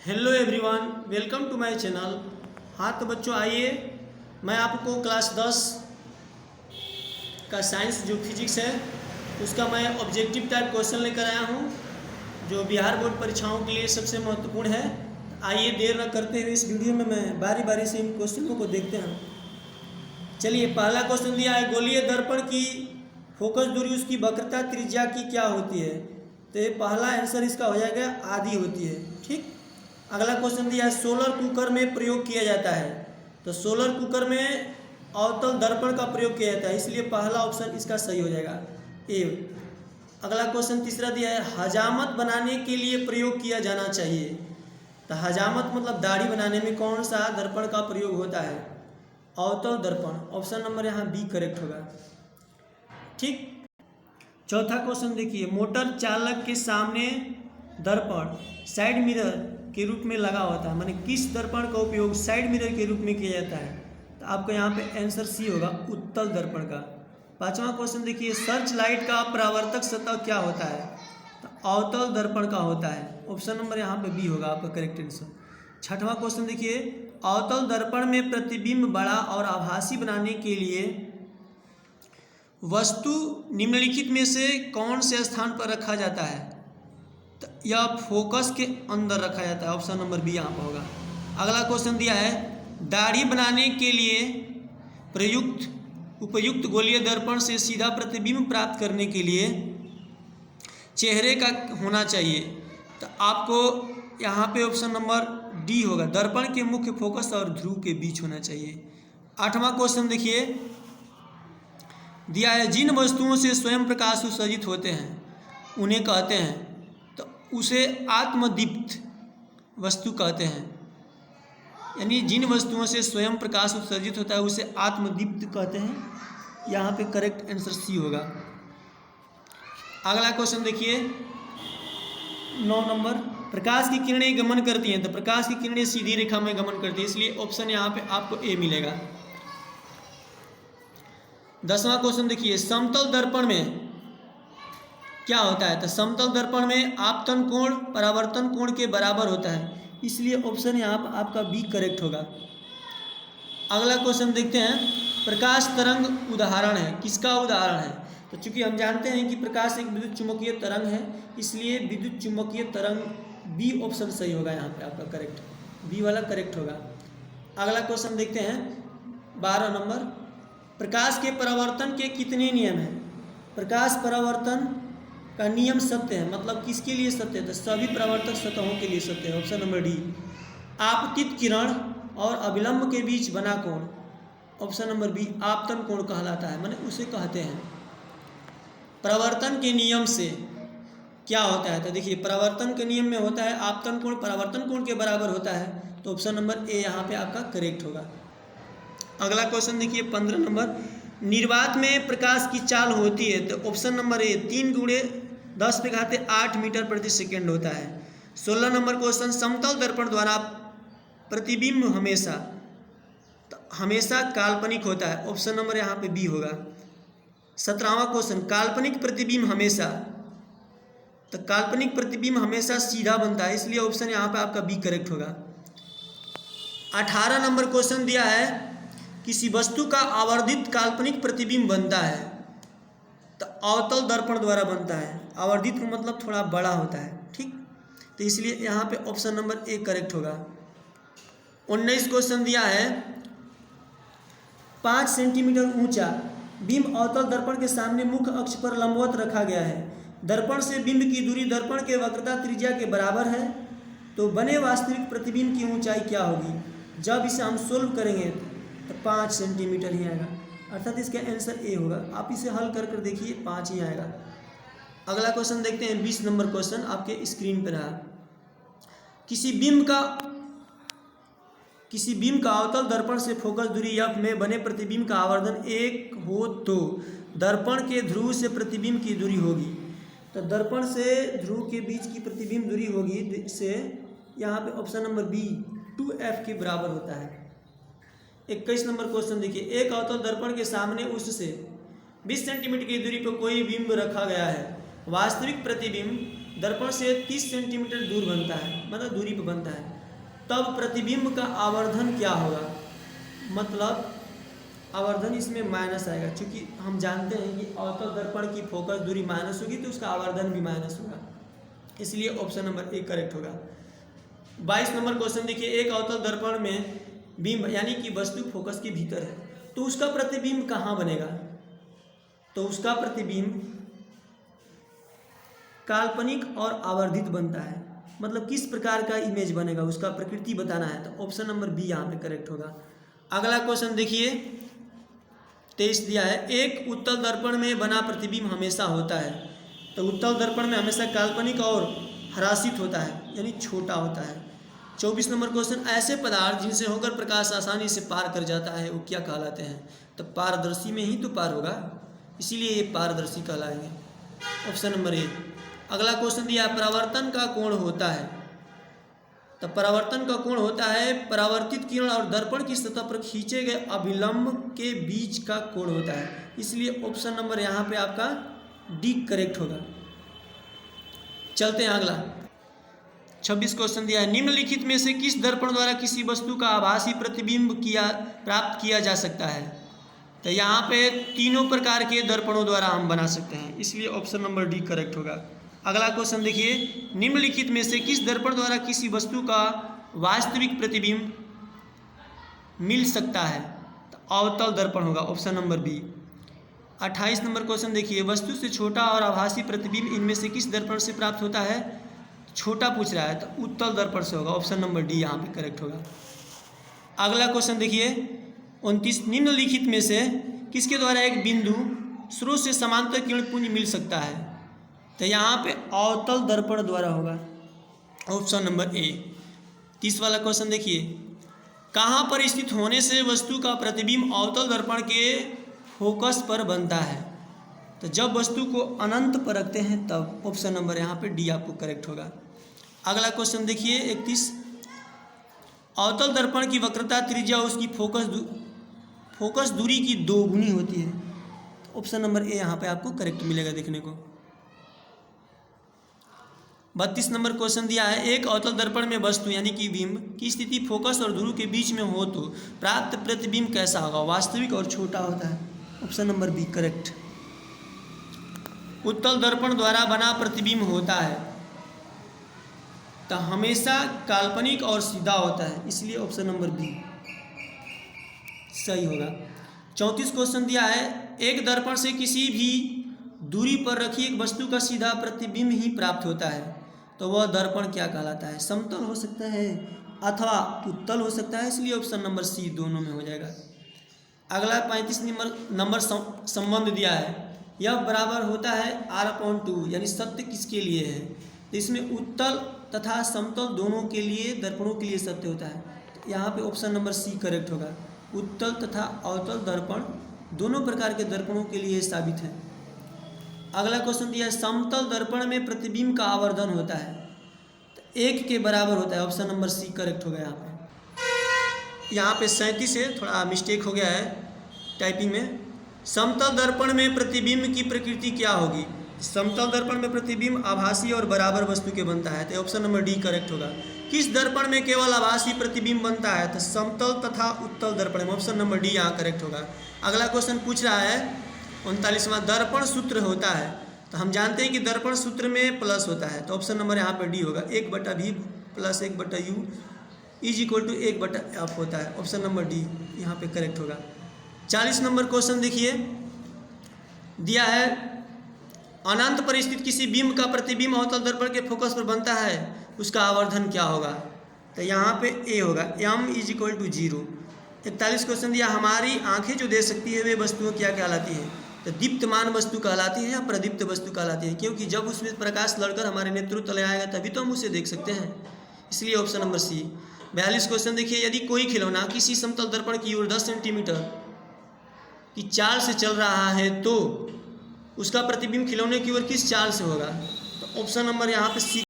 Hello everyone, welcome to my channel. हाँ तो बच्चों आइए, मैं आपको क्लास 10 का साइंस जो फिजिक्स है उसका मैं ऑब्जेक्टिव टाइप क्वेश्चन लेकर आया हूँ जो बिहार बोर्ड परीक्षाओं के लिए सबसे महत्वपूर्ण है। आइए देर न करते हुए इस वीडियो में मैं बारी बारी से इन क्वेश्चनों को देखते हैं। चलिए, पहला क्वेश्चन दिया है, गोलीय दर्पण की फोकस दूरी उसकी वक्रता त्रिज्या की क्या होती है। तो ये पहला आंसर इसका हो जाएगा आधी होती है। ठीक। अगला क्वेश्चन दिया है, सोलर कुकर में प्रयोग किया जाता है। तो सोलर कुकर में अवतल दर्पण का प्रयोग किया जाता है, इसलिए पहला ऑप्शन इसका सही हो जाएगा ए। अगला क्वेश्चन तीसरा दिया है, हजामत बनाने के लिए प्रयोग किया जाना चाहिए। तो हजामत मतलब दाढ़ी बनाने में कौन सा दर्पण का प्रयोग होता है? अवतल दर्पण। ऑप्शन नंबर यहाँ बी करेक्ट होगा। ठीक। चौथा क्वेश्चन देखिए, मोटर चालक के सामने दर्पण साइड मिरर के रूप में लगा होता है, माने किस दर्पण का उपयोग साइड मिरर के रूप में किया जाता है? तो आपको यहाँ पे आंसर सी होगा, उत्तल दर्पण का। पांचवा क्वेश्चन देखिए, सर्च लाइट का परावर्तक सतह क्या होता है? तो अवतल दर्पण का होता है। ऑप्शन नंबर यहाँ पे बी होगा आपका करेक्ट आंसर। छठवां क्वेश्चन देखिए, अवतल दर्पण में प्रतिबिंब बड़ा और आभासी बनाने के लिए वस्तु निम्नलिखित में से कौन से स्थान पर रखा जाता है? तो यह फोकस के अंदर रखा जाता है। ऑप्शन नंबर बी यहाँ पर होगा। अगला क्वेश्चन दिया है, दाढ़ी बनाने के लिए उपयुक्त गोलीय दर्पण से सीधा प्रतिबिंब प्राप्त करने के लिए चेहरे का होना चाहिए। तो आपको यहाँ पे ऑप्शन नंबर डी होगा, दर्पण के मुख्य फोकस और ध्रुव के बीच होना चाहिए। आठवां क्वेश्चन देखिए, दिया है, जिन वस्तुओं से स्वयं प्रकाश उत्सर्जित होते हैं उन्हें कहते हैं, तो उसे आत्मदीप्त वस्तु कहते हैं। यानी जिन वस्तुओं से स्वयं प्रकाश उत्सर्जित होता है उसे आत्मदीप्त कहते हैं। यहाँ पे करेक्ट आंसर सी होगा। अगला क्वेश्चन देखिए 9 नंबर, प्रकाश की किरणें गमन करती हैं। तो प्रकाश की किरणें सीधी रेखा में गमन करती है, इसलिए ऑप्शन यहाँ पे आपको ए मिलेगा। 10वां क्वेश्चन देखिए, समतल दर्पण में क्या होता है? तो समतल दर्पण में आपतन कोण परावर्तन कोण के बराबर होता है, इसलिए ऑप्शन यहाँ पर आपका बी करेक्ट होगा। अगला क्वेश्चन देखते हैं, प्रकाश तरंग उदाहरण है, किसका उदाहरण है? तो चूंकि हम जानते हैं कि प्रकाश एक विद्युत चुम्बकीय तरंग है, इसलिए विद्युत चुम्बकीय तरंग बी ऑप्शन सही होगा यहाँ पे आपका करेक्ट, बी वाला करेक्ट होगा। अगला क्वेश्चन देखते हैं 12 नंबर, प्रकाश के परावर्तन के कितने नियम हैं? प्रकाश परावर्तन का नियम सत्य है, मतलब किसके लिए सत्य है? तो सभी परावर्तक सतहों के लिए सत्य है। Option number D. आपतित किरण और अभिलंब के बीच बना कोण, ऑप्शन नंबर बी आपतन कोण कहलाता है, माने उसे कहते हैं। परावर्तन के नियम से क्या होता है? तो देखिए, परावर्तन के नियम में होता है आपतन कोण परावर्तन कोण के बराबर होता है, तो ऑप्शन नंबर ए यहाँ पे आपका करेक्ट होगा। अगला क्वेश्चन देखिए 15 नंबर, निर्वात में प्रकाश की चाल होती है। तो ऑप्शन नंबर ए 3 × 10⁸ मीटर प्रति सेकेंड होता है। 16 नंबर क्वेश्चन, समतल दर्पण द्वारा प्रतिबिंब हमेशा काल्पनिक होता है, ऑप्शन नंबर यहाँ पे बी होगा। 17वां क्वेश्चन, काल्पनिक प्रतिबिंब हमेशा, तो काल्पनिक प्रतिबिंब हमेशा सीधा बनता है, इसलिए ऑप्शन यहाँ पे आपका बी करेक्ट होगा। 18 नंबर क्वेश्चन दिया है, किसी वस्तु का आवर्धित काल्पनिक प्रतिबिंब बनता है, तो अवतल दर्पण द्वारा बनता है। आवर्धित का मतलब थोड़ा बड़ा होता है। ठीक, तो इसलिए यहाँ पे ऑप्शन नंबर ए करेक्ट होगा। 19 क्वेश्चन दिया है, 5 सेंटीमीटर ऊंचा बिंब अवतल दर्पण के सामने मुख्य अक्ष पर लंबवत रखा गया है। दर्पण से बिंब की दूरी दर्पण के वक्रता त्रिज्या के बराबर है, तो बने वास्तविक प्रतिबिंब की ऊंचाई क्या होगी? जब इसे हम सोल्व करेंगे तो 5 सेंटीमीटर ही आएगा, अर्थात इसका आंसर ए होगा। आप इसे हल कर देखिए, 5 ही आएगा। अगला क्वेश्चन देखते हैं 20 नंबर क्वेश्चन आपके स्क्रीन पर है, किसी बिंब का अवतल दर्पण से फोकस दूरी एफ में बने प्रतिबिंब का आवर्धन 1 हो तो दर्पण के ध्रुव से प्रतिबिंब की दूरी होगी। तो दर्पण से ध्रुव के बीच की प्रतिबिंब दूरी होगी से यहाँ पे ऑप्शन नंबर बी 2f के बराबर होता है। 21 नंबर क्वेश्चन देखिए, एक अवतल दर्पण के सामने उससे 20 सेंटीमीटर की दूरी पर कोई बिंब रखा गया है। वास्तविक प्रतिबिंब दर्पण से 30 सेंटीमीटर दूर बनता है, मतलब दूरी पर बनता है, तब प्रतिबिंब का आवर्धन क्या होगा। मतलब आवर्धन इसमें माइनस आएगा, क्योंकि हम जानते हैं कि अवतल दर्पण की फोकस दूरी माइनस होगी तो उसका आवर्धन भी माइनस होगा, इसलिए ऑप्शन नंबर ए करेक्ट होगा। 22 नंबर क्वेश्चन देखिए, एक अवतल दर्पण में बिंब यानी कि वस्तु फोकस के भीतर है, तो उसका प्रतिबिंब कहाँ बनेगा। तो उसका प्रतिबिंब काल्पनिक और आवर्धित बनता है, मतलब किस प्रकार का इमेज बनेगा उसका प्रकृति बताना है, तो ऑप्शन नंबर बी यहाँ पे करेक्ट होगा। अगला क्वेश्चन देखिए 23 दिया है, एक उत्तल दर्पण में बना प्रतिबिंब हमेशा होता है। तो उत्तल दर्पण में हमेशा काल्पनिक और ह्रासित होता है, यानी छोटा होता है। 24 नंबर क्वेश्चन, ऐसे पदार्थ जिनसे होकर प्रकाश आसानी से पार कर जाता है वो क्या कहलाते हैं। तो पारदर्शी में ही तो पार होगा, इसीलिए ये पारदर्शी कहलाएंगे, ऑप्शन नंबर ए। अगला क्वेश्चन दिया है, परावर्तन का कोण होता है। तो परावर्तन का कोण होता है परावर्तित किरण और दर्पण की सतह पर खींचे गए अभिलंब के बीच का कोण होता है, इसलिए ऑप्शन नंबर यहाँ पे आपका डी करेक्ट होगा। चलते हैं अगला 26 क्वेश्चन दिया है, निम्नलिखित में से किस दर्पण द्वारा किसी वस्तु का आभासी प्रतिबिंब प्राप्त किया जा सकता है। तो यहाँ पे तीनों प्रकार के दर्पणों द्वारा हम बना सकते हैं, इसलिए ऑप्शन नंबर डी करेक्ट होगा। अगला क्वेश्चन देखिए, निम्नलिखित में से किस दर्पण द्वारा किसी वस्तु का वास्तविक प्रतिबिंब मिल सकता है। तो अवतल दर्पण होगा, option number B. 28 number question देखिए, वस्तु से छोटा और आभासी प्रतिबिंब इनमें से किस दर्पण से प्राप्त होता है। छोटा पूछ रहा है तो उत्तल दर्पण से होगा, ऑप्शन नंबर डी यहाँ पे करेक्ट होगा। अगला क्वेश्चन देखिए 29, निम्नलिखित में से किसके द्वारा एक बिंदु स्रोत से समांतर किरणपुंज मिल सकता है। तो यहाँ पे अवतल दर्पण द्वारा होगा, ऑप्शन नंबर ए। 30 वाला क्वेश्चन देखिए, कहाँ पर स्थित होने से वस्तु का प्रतिबिंब अवतल दर्पण के फोकस पर बनता है। तो जब वस्तु को अनंत पर रखते हैं तब, ऑप्शन नंबर यहाँ पे डी आपको करेक्ट होगा। अगला क्वेश्चन देखिए 31, अवतल दर्पण की वक्रता त्रिज्या उसकी फोकस दूरी की 2 गुनी होती है। ऑप्शन नंबर ए यहाँ पे आपको करेक्ट मिलेगा देखने को। 32 नंबर क्वेश्चन दिया है, एक अवतल दर्पण में वस्तु यानी कि बिंब की स्थिति फोकस और ध्रुव के बीच में हो तो प्राप्त प्रतिबिंब कैसा होगा। वास्तविक और छोटा होता है, ऑप्शन नंबर बी करेक्ट। उत्तल दर्पण द्वारा बना प्रतिबिंब होता है तो हमेशा काल्पनिक और सीधा होता है, इसलिए ऑप्शन नंबर बी सही होगा। 34 क्वेश्चन दिया है, एक दर्पण से किसी भी दूरी पर रखी एक वस्तु का सीधा प्रतिबिंब ही प्राप्त होता है, तो वह दर्पण क्या कहलाता है। समतल हो सकता है अथवा उत्तल हो सकता है, इसलिए ऑप्शन नंबर सी दोनों में हो जाएगा। अगला 35 नंबर संबंध दिया है, यह बराबर होता है r/2, यानी सत्य किसके लिए है। तो इसमें उत्तल तथा समतल दोनों के लिए दर्पणों के लिए सत्य होता है, तो यहाँ पे ऑप्शन नंबर सी करेक्ट होगा। उत्तल तथा अवतल दर्पण दोनों प्रकार के दर्पणों के लिए साबित है। अगला क्वेश्चन दिया है, समतल दर्पण में प्रतिबिंब का आवर्धन होता है तो 1 के बराबर होता है, ऑप्शन नंबर सी करेक्ट हो गया। यहाँ पे 37 है, थोड़ा मिस्टेक हो गया है टाइपिंग में। समतल दर्पण में प्रतिबिंब की प्रकृति क्या होगी। समतल दर्पण में प्रतिबिंब आभासी और बराबर वस्तु के बनता है, तो ऑप्शन नंबर डी करेक्ट होगा। किस दर्पण में केवल आभासी प्रतिबिंब बनता है, तो समतल तथा उत्तल दर्पण में, ऑप्शन नंबर डी यहाँ करेक्ट होगा। अगला क्वेश्चन पूछ रहा है 39वां, दर्पण सूत्र होता है, तो हम जानते हैं कि दर्पण सूत्र में प्लस होता है, तो ऑप्शन नंबर यहाँ पर डी होगा। 1/v + 1/u = 1/f होता है, ऑप्शन नंबर डी यहाँ पे करेक्ट होगा। 40 नंबर क्वेश्चन देखिए, दिया है अनंत पर स्थित किसी बिंब का प्रतिबिंब अवतल दर्पण के फोकस पर बनता है, उसका आवर्धन क्या होगा। तो यहाँ पे ए होगा, m = 0। 41 क्वेश्चन दिया, हमारी आंखें जो देख सकती है वे वस्तुएं क्या कहलाती है। तो दीप्तमान वस्तु कहलाती है या प्रदीप्त वस्तु कहलाती है, क्योंकि जब उसमें प्रकाश लड़कर हमारे नेत्र तले आएगा तभी तो हम उसे देख सकते हैं, इसलिए ऑप्शन नंबर सी। 42 क्वेश्चन देखिए, यदि कोई खिलौना किसी समतल दर्पण की ओर 10 सेंटीमीटर की चाल से चल रहा है तो उसका प्रतिबिंब खिलौने की ओर किस चाल से होगा। तो ऑप्शन नंबर यहाँ पे सी